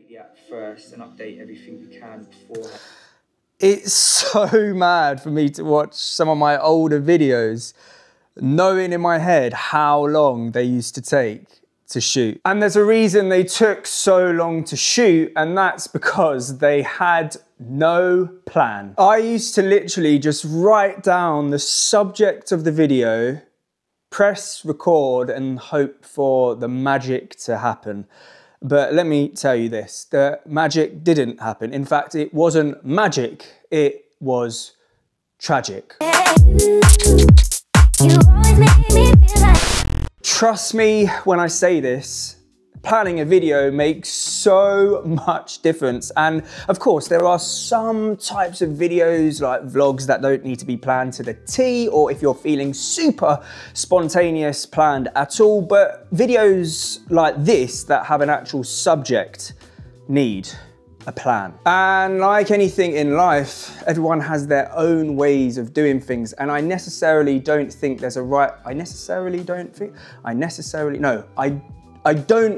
update the app first and update everything we can beforehand. It's so mad for me to watch some of my older videos, knowing in my head how long they used to take to shoot. And there's a reason they took so long to shoot, and that's because they had no plan. I used to literally just write down the subject of the video, press record and hope for the magic to happen. But let me tell you this, the magic didn't happen. In fact, it wasn't magic, it was tragic. Trust me when I say this, planning a video makes so much difference. And of course, there are some types of videos like vlogs that don't need to be planned to the T, or if you're feeling super spontaneous, planned at all. But videos like this that have an actual subject need a plan. And like anything in life, everyone has their own ways of doing things. And I don't necessarily think there's a right, I don't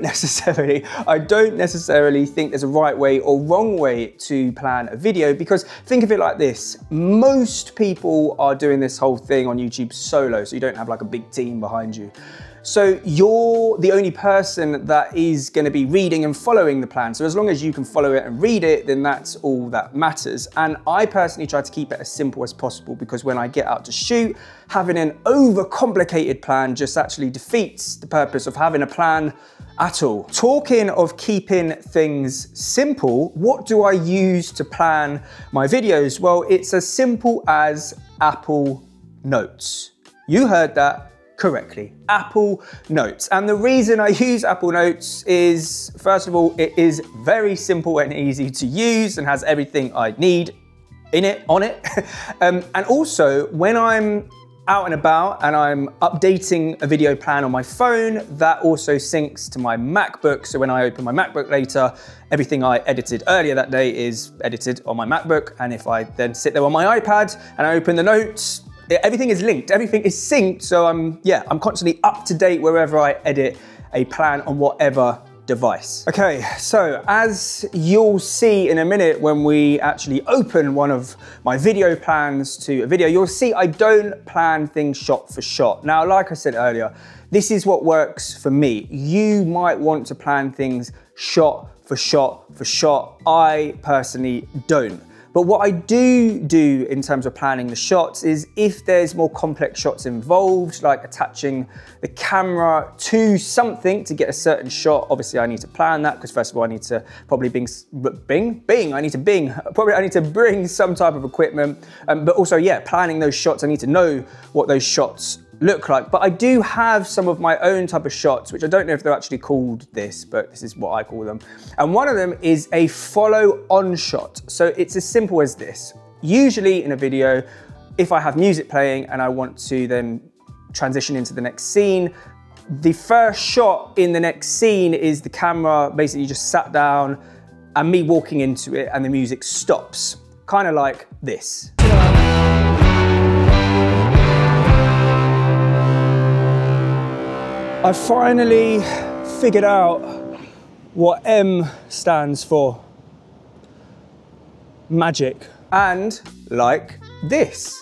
necessarily think there's a right way or wrong way to plan a video, because think of it like this. Most people are doing this whole thing on YouTube solo, so you don't have like a big team behind you. So you're the only person that is going to be reading and following the plan. So as long as you can follow it and read it, then that's all that matters. And I personally try to keep it as simple as possible, because when I get out to shoot, having an overcomplicated plan just actually defeats the purpose of having a plan at all. Talking of keeping things simple, what do I use to plan my videos? Well, it's as simple as Apple Notes. You heard that correctly, Apple Notes. And the reason I use Apple Notes is, first of all, it is very simple and easy to use and has everything I need on it. And also, when I'm out and about and I'm updating a video plan on my phone, that also syncs to my MacBook. So when I open my MacBook later, everything I edited earlier that day is edited on my MacBook. And if I then sit there on my iPad and I open the notes, everything is linked, everything is synced. So I'm constantly up to date wherever I edit a plan on whatever device. Okay, so as you'll see in a minute when we actually open one of my video plans to a video, you'll see I don't plan things shot for shot. Now, like I said earlier, this is what works for me. You might want to plan things shot for shot for shot. I personally don't. But what I do in terms of planning the shots is if there's more complex shots involved, like attaching the camera to something to get a certain shot, obviously I need to plan that, because first of all, I need to probably bring some type of equipment. But also, yeah, planning those shots, I need to know what those shots look like. But I do have some of my own type of shots, which I don't know if they're actually called this, but this is what I call them. And one of them is a follow-on shot. So it's as simple as this. Usually in a video, if I have music playing and I want to then transition into the next scene, the first shot in the next scene is the camera basically just sat down and me walking into it, and the music stops, kind of like this. I finally figured out what M stands for. Magic. And like this.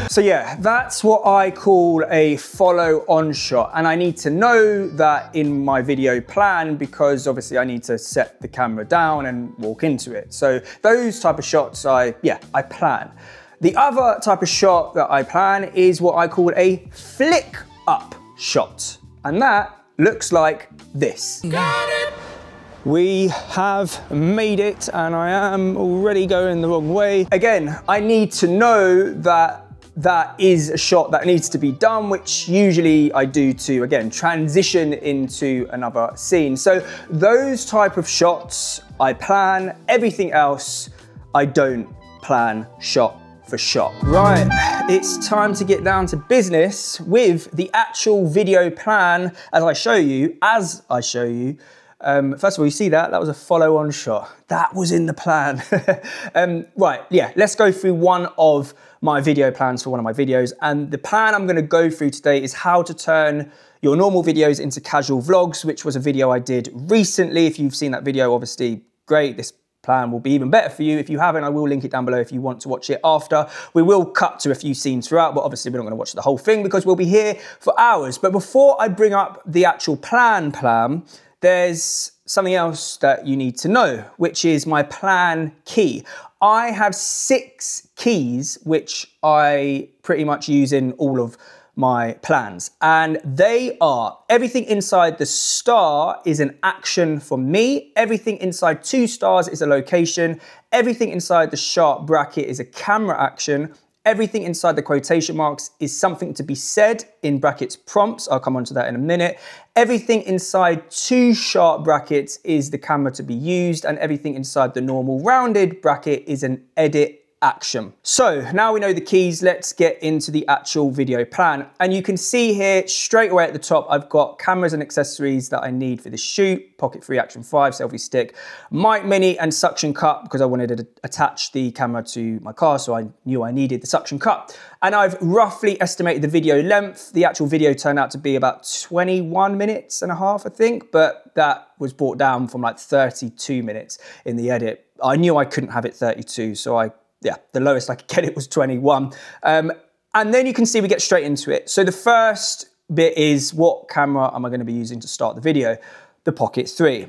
So yeah, that's what I call a follow-on shot. And I need to know that in my video plan, because obviously I need to set the camera down and walk into it. So those type of shots I plan. The other type of shot that I plan is what I call a flick up shot. And that looks like this. Got it. We have made it, and I am already going the wrong way. Again, I need to know that that is a shot that needs to be done, which usually I do to, again, transition into another scene. So those type of shots I plan. Everything else I don't plan shot for shot. Right, it's time to get down to business with the actual video plan as I show you. First of all, you see that was a follow-on shot. That was in the plan. Right, yeah, let's go through one of my video plans for one of my videos. And the plan I'm gonna go through today is how to turn your normal videos into casual vlogs, which was a video I did recently. If you've seen that video, obviously, great. This plan will be even better for you. If you haven't, I will link it down below if you want to watch it after. We will cut to a few scenes throughout, but obviously we're not gonna watch the whole thing because we'll be here for hours. But before I bring up the actual plan, there's something else that you need to know, which is my plan key. I have 6 keys, which I pretty much use in all of my plans. And they are: everything inside the star is an action for me. Everything inside 2 stars is a location. Everything inside the sharp bracket is a camera action. Everything inside the quotation marks is something to be said, in brackets prompts. I'll come on to that in a minute. Everything inside 2 sharp brackets is the camera to be used, and everything inside the normal rounded bracket is an edit action. So now we know the keys, let's get into the actual video plan. And you can see here straight away at the top, I've got cameras and accessories that I need for the shoot: Pocket 3 Action 5 selfie stick, mic mini and suction cup, because I wanted to attach the camera to my car, so I knew I needed the suction cup. And I've roughly estimated the video length. The actual video turned out to be about 21 minutes and a half, I think, but that was brought down from like 32 minutes in the edit. I knew I couldn't have it 32, so the lowest I could get it was 21. And then you can see we get straight into it. So the first bit is, what camera am I going to be using to start the video? The Pocket 3.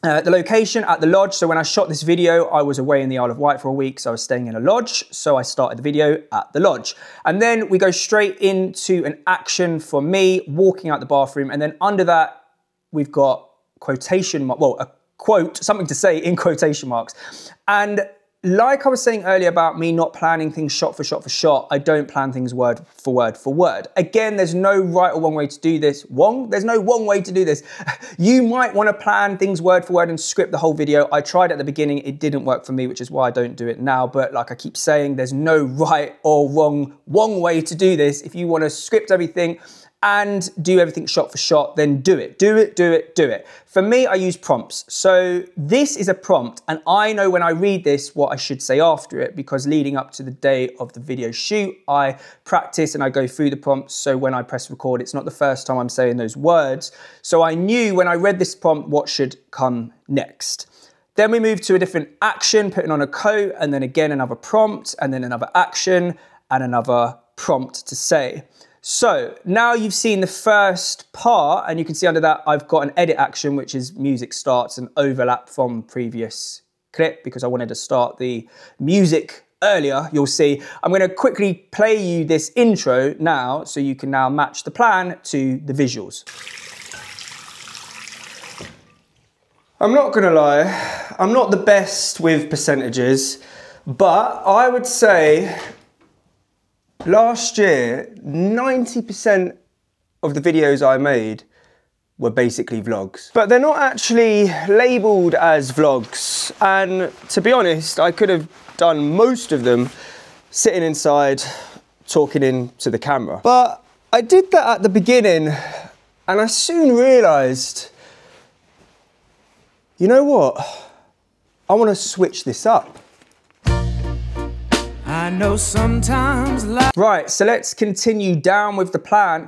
The location at the lodge. So when I shot this video, I was away in the Isle of Wight for a week, so I was staying in a lodge. So I started the video at the lodge. And then we go straight into an action for me, walking out the bathroom. And then under that, we've got quotation mark, well, a quote, something to say in quotation marks. And like I was saying earlier about me not planning things shot for shot, I don't plan things word for word. Again, there's no right or wrong way to do this. There's no wrong way to do this. You might want to plan things word for word and script the whole video. I tried at the beginning, it didn't work for me, which is why I don't do it now. But like I keep saying, there's no right or wrong way to do this. If you want to script everything and do everything shot for shot, then do it. Do it. For me, I use prompts. So this is a prompt, and I know when I read this what I should say after it, because leading up to the day of the video shoot, I practice and I go through the prompts. So when I press record, it's not the first time I'm saying those words. So I knew when I read this prompt what should come next. Then we move to a different action, putting on a coat, and then again another prompt, and then another action, and another prompt to say. So now you've seen the first part, and you can see under that I've got an edit action, which is music starts and overlap from previous clip, because I wanted to start the music earlier. You'll see I'm going to quickly play you this intro now, so you can now match the plan to the visuals. I'm not going to lie, I'm not the best with percentages, but I would say last year, 90% of the videos I made were basically vlogs. But they're not actually labelled as vlogs. And to be honest, I could have done most of them sitting inside, talking into the camera. But I did that at the beginning, and I soon realised, you know what? I want to switch this up. I know sometimes right, so let's continue on with the plan,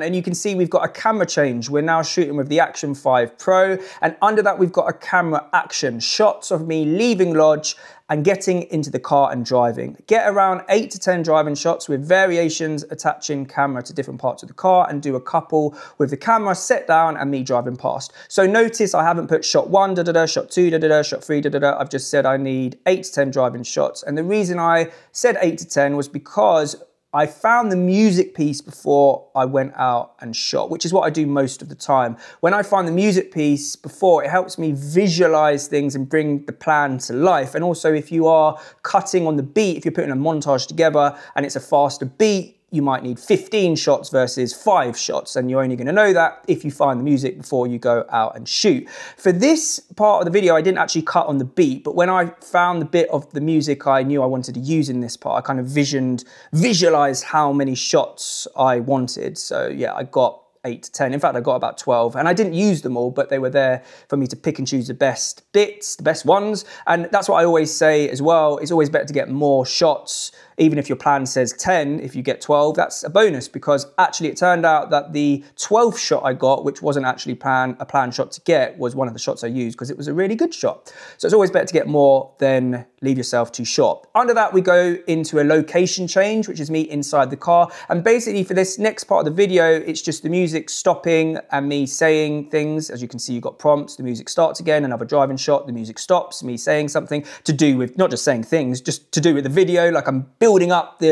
and you can see we've got a camera change. We're now shooting with the Action 5 Pro, and under that we've got a camera action, shots of me leaving lodge and getting into the car and driving. Get around 8 to 10 driving shots with variations, attaching camera to different parts of the car, and do a couple with the camera set down and me driving past. So notice I haven't put shot 1, shot 2, shot 3, I've just said I need 8 to 10 driving shots. And the reason I said 8 to 10 was because I found the music piece before I went out and shot, which is what I do most of the time. When I find the music piece before, it helps me visualize things and bring the plan to life. And also, if you are cutting on the beat, if you're putting a montage together and it's a faster beat, you might need 15 shots versus 5 shots, and you're only going to know that if you find the music before you go out and shoot. For this part of the video, I didn't actually cut on the beat, but when I found the bit of the music I knew I wanted to use in this part, I kind of visualized how many shots I wanted. So yeah, I got 8 to 10. In fact, I got about 12 and I didn't use them all, but they were there for me to pick and choose the best bits, the best ones. And that's what I always say as well. It's always better to get more shots. Even if your plan says 10, if you get 12, that's a bonus, because actually it turned out that the 12th shot I got, which wasn't actually a planned shot to get, was one of the shots I used because it was a really good shot. So it's always better to get more than leave yourself too short. Under that, we go into a location change, which is me inside the car. And basically for this next part of the video, it's just the music stopping and me saying things. As you can see, you've got prompts, the music starts again, another driving shot, the music stops, me saying something to do with, not just saying things, just to do with the video, like I'm building up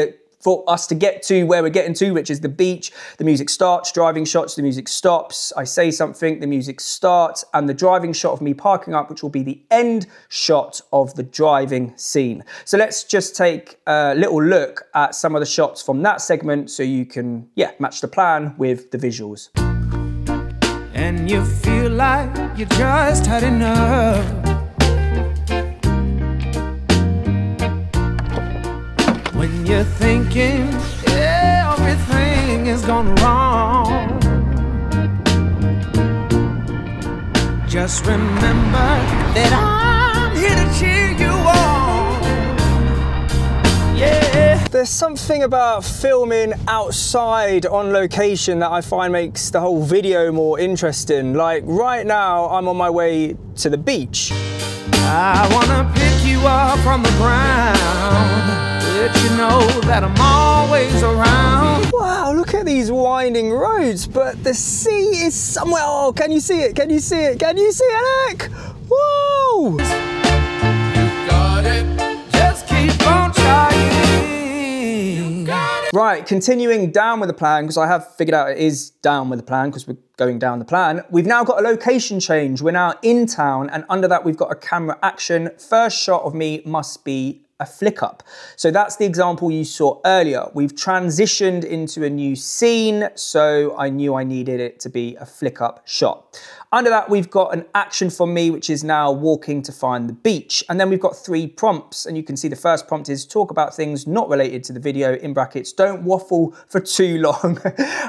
for us to get to where we're getting to, which is the beach. The music starts, driving shots, the music stops. I say something, the music starts, and the driving shot of me parking up, which will be the end shot of the driving scene. So let's just take a little look at some of the shots from that segment so you can, match the plan with the visuals. And you feel like you just had enough. When you're thinking everything is gone wrong, just remember that I'm here to cheer you on. Yeah. There's something about filming outside on location that I find makes the whole video more interesting. Like right now, I'm on my way to the beach. I wanna pick you up from the ground, let you know that I'm always around. Wow, look at these winding roads, but the sea is somewhere. Oh, can you see it? Can you see it? Can you see it, Nick? Whoa! You got it. Just keep on trying. You got it. Right, continuing down with the plan, because I have figured out it is down with the plan, because we're going down the plan. We've now got a location change. We're now in town, and under that we've got a camera action. First shot of me must be a flick up. So that's the example you saw earlier. We've transitioned into a new scene, so I knew I needed it to be a flick up shot. Under that, we've got an action from me, which is now walking to find the beach. And then we've got 3 prompts, and you can see the first prompt is talk about things not related to the video, in brackets, don't waffle for too long.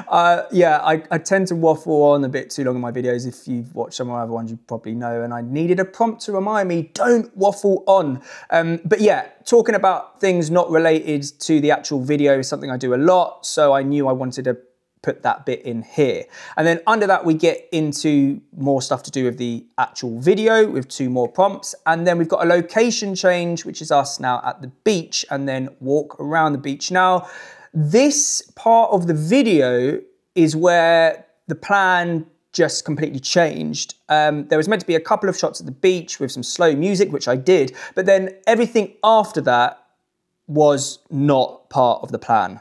I tend to waffle on a bit too long in my videos. If you've watched some of my other ones, you probably know, and I needed a prompt to remind me, don't waffle on. But yeah, talking about things not related to the actual video is something I do a lot, so I knew I wanted to put that bit in here. And then under that, we get into more stuff to do with the actual video with 2 more prompts. And then we've got a location change, which is us now at the beach, and then walk around the beach. Now, this part of the video is where the plan just completely changed. There was meant to be a couple of shots at the beach with some slow music, which I did, but then everything after that was not part of the plan.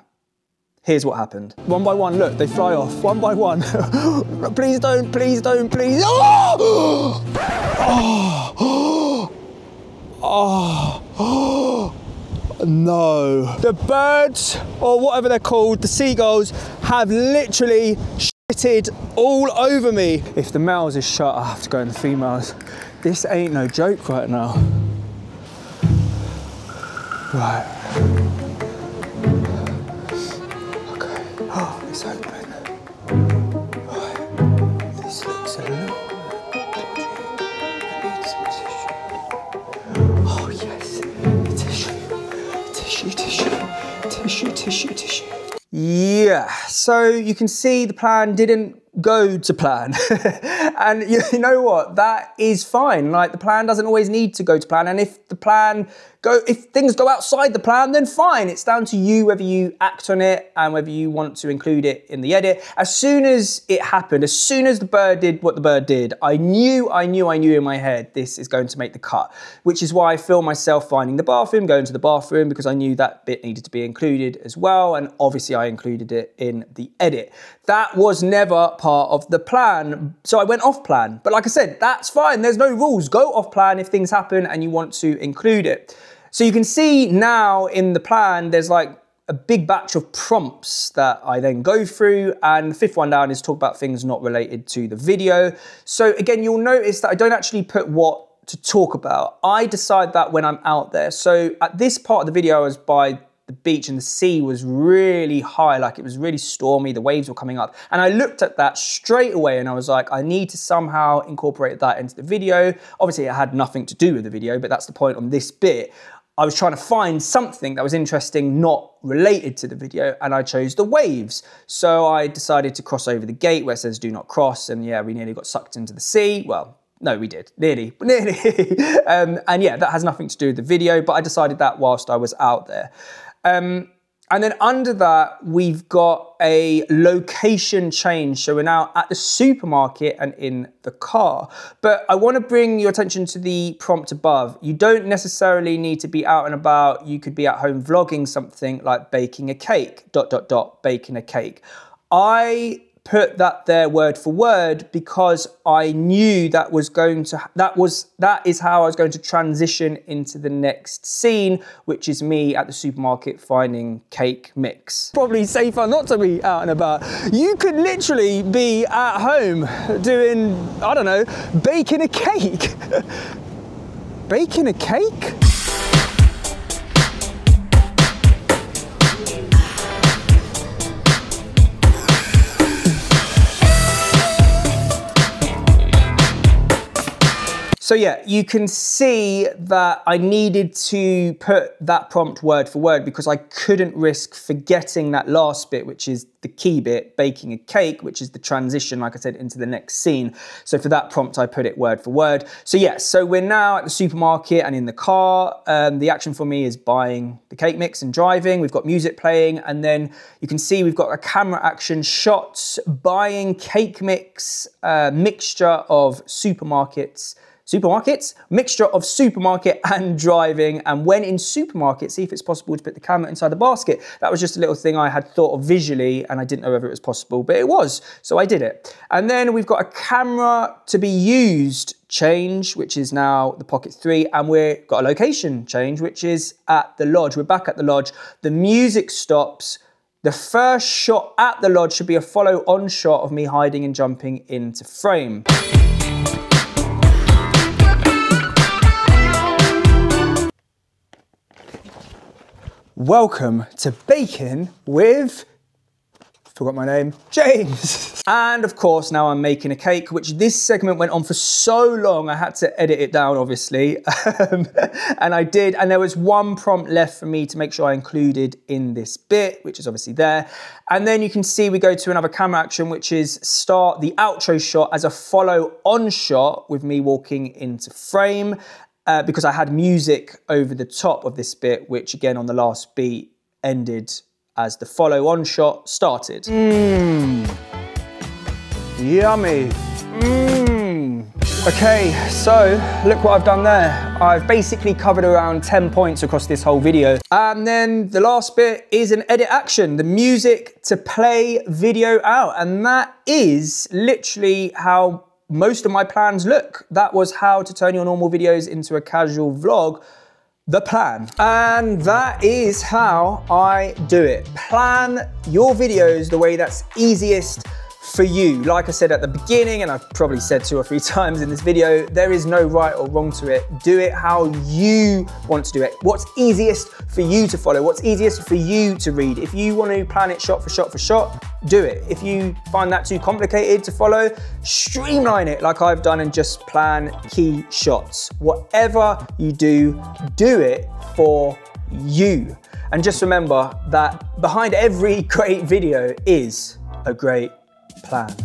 Here's what happened. One by one, look, they fly off, one by one. Please don't, please don't, please. Oh! Oh! Oh! Oh! No. The birds, or whatever they're called, the seagulls, have literally shitted all over me. If the males is shut, I have to go in the females. This ain't no joke right now. Right. Oh, it's open. Right. This looks a little dodgy. I need some tissue. Oh, yes. Tissue. Yeah, so you can see the plan didn't go to plan. And you know what? That is fine. Like, the plan doesn't always need to go to plan. And if things go outside the plan, then fine. It's down to you whether you act on it and whether you want to include it in the edit. As soon as it happened, as soon as the bird did what the bird did, I knew in my head, this is going to make the cut, which is why I filmed myself finding the bathroom, going to the bathroom, because I knew that bit needed to be included as well. And obviously I included it in the edit. That was never part of the plan. So I went off plan. But like I said, that's fine. There's no rules. Go off plan if things happen and you want to include it. So you can see now in the plan, there's like a big batch of prompts that I then go through, and the 5th one down is talk about things not related to the video. So again, you'll notice that I don't actually put what to talk about. I decide that when I'm out there. So at this part of the video, I was by the beach and the sea was really high, like it was really stormy, the waves were coming up. And I looked at that straight away and I was like, I need to somehow incorporate that into the video. Obviously it had nothing to do with the video, but that's the point on this bit. I was trying to find something that was interesting, not related to the video, and I chose the waves. So I decided to cross over the gate where it says do not cross, and yeah, we nearly got sucked into the sea. Well, no, we did, nearly. And yeah, that has nothing to do with the video, but I decided that whilst I was out there. And then under that, we've got a location change. So we're now at the supermarket and in the car. But I want to bring your attention to the prompt above. You don't necessarily need to be out and about. You could be at home vlogging something like baking a cake, ... baking a cake. I put that there word for word because I knew that is how I was going to transition into the next scene, which is me at the supermarket finding cake mix. Probably safer not to be out and about. You could literally be at home doing, I don't know, baking a cake. Baking a cake? So yeah, you can see that I needed to put that prompt word for word because I couldn't risk forgetting that last bit, which is the key bit, baking a cake, which is the transition, like I said, into the next scene. So for that prompt, I put it word for word. So yeah, so we're now at the supermarket and in the car. The action for me is buying the cake mix and driving. We've got music playing, and then you can see we've got a camera action shots, buying cake mix, mixture of mixture of supermarket and driving. And when in supermarket, see if it's possible to put the camera inside the basket. That was just a little thing I had thought of visually and I didn't know whether it was possible, but it was, so I did it. And then we've got a camera to be used change, which is now the Pocket 3, and we've got a location change, which is at the lodge. We're back at the lodge. The music stops. The first shot at the lodge should be a follow-on shot of me hiding and jumping into frame. Welcome to Baking with, forgot my name, James. And of course, now I'm making a cake, which this segment went on for so long, I had to edit it down, obviously. And I did, and there was one prompt left for me to make sure I included in this bit, which is obviously there. And then you can see we go to another camera action, which is start the outro shot as a follow-on shot with me walking into frame. Because I had music over the top of this bit, which again on the last beat ended as the follow-on shot started. Yummy. Okay, so look what I've done there. I've basically covered around 10 points across this whole video. And then the last bit is an edit action, the music to play video out. And that is literally how most of my plans look. That was how to turn your normal videos into a casual vlog, the plan. And that is how I do it. Plan your videos the way that's easiest for you. Like I said at the beginning, and I've probably said 2 or 3 times in this video, there is no right or wrong to it. Do it how you want to do it. What's easiest for you to follow? What's easiest for you to read? If you want to plan it shot for shot for shot, do it. If you find that too complicated to follow, streamline it like I've done and just plan key shots. Whatever you do, do it for you. And just remember that behind every great video is a great plan.